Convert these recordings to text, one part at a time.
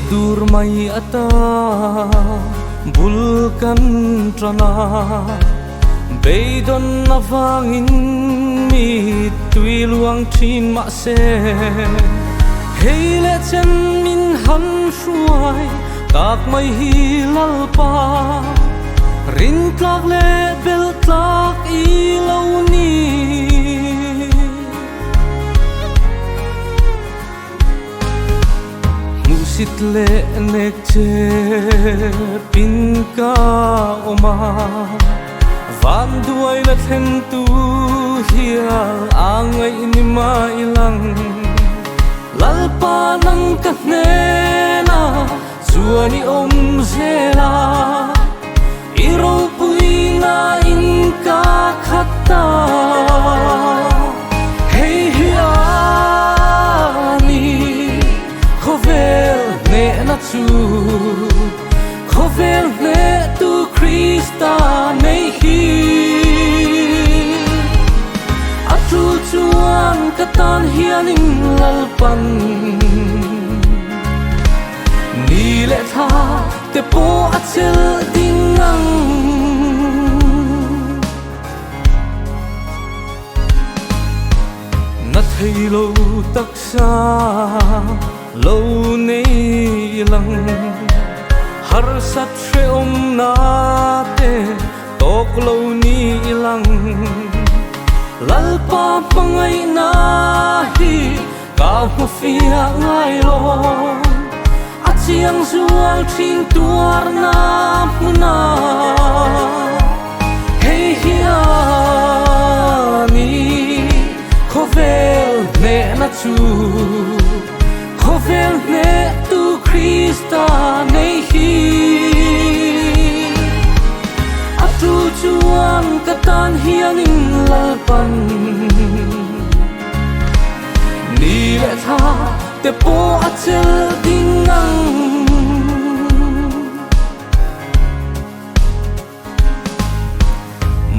dur mai ata bulkan trana beidon navangin mi tui luang thin ma se hei le chen min han shuai tak mai hi lalpa rin tlak le bel tlak I lo ni sit le nek che pin ka oma van duai la then tu hia angai ni mai lang lalpa nang ka ne na zuani om zela iro pui na in ka khata hey hia ni khovel na chu khovel ne tu Krista nei hi atu chuan katan hianin lalpan ni le tha te po achel dingang na thei lo taksa lâu nay lăng har sat she na te tok lâu ni lăng lalpa pangai na hi ka mu fia ngai lo achiang zual thin tuar na muna hey hia ni khovel ne na chu khovel ne tu Krista nei hi atu chuan katan hianin lalpan ni le tha te po achel dingang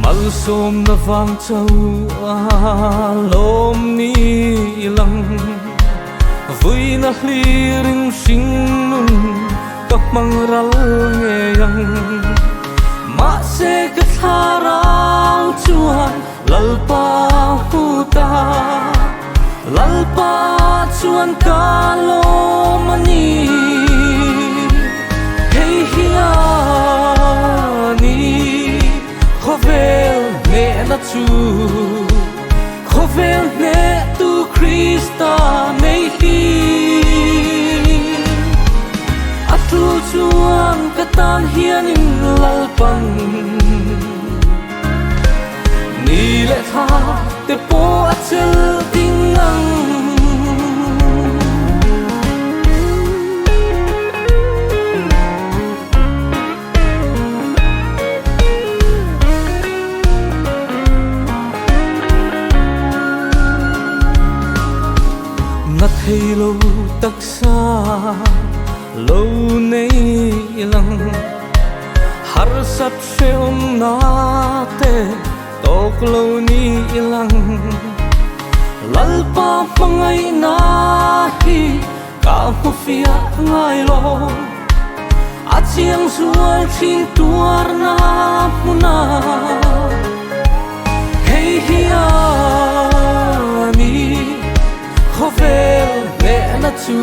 mal som na vang chau lom ni lang vui na hliring sing nun kap mangral nge yang ma se ka tharau chuan lalpa huta lalpa chuan ka lo mani hey hia ni khovel ne na chu khovel ne tu Krista nei hi atu chuan katan hianin lalpan ni le tha te po achel dingang na thei lo taksa lâu nay lăng har sat she na te tok lâu ni lăng lalpa pangai na hi ka mu fia ngai lo achiang zual thin tuar na muna hey hia ni khovel ne na chu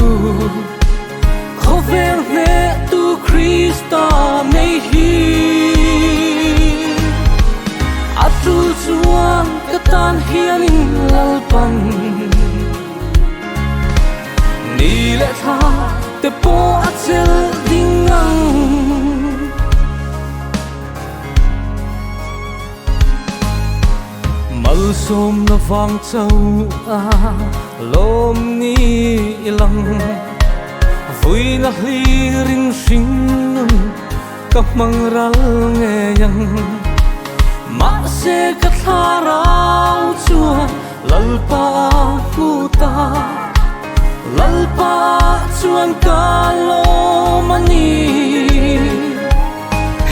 khovel ne tu Krista nei hi atu chuan katan hianin lalpan ni le tha te po achel dingang mal som na vang chau lom ni lang vui na hliring sing nun kap mangral nge yang ma se ka tharau chuan lalpa huta lalpa chuan ka lo mani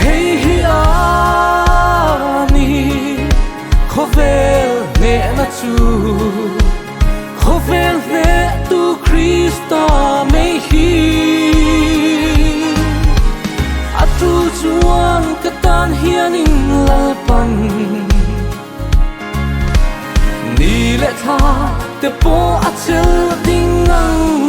hey hia ni khovel ne na chu khovel ne tu Krista nei hi te po a chel ding ang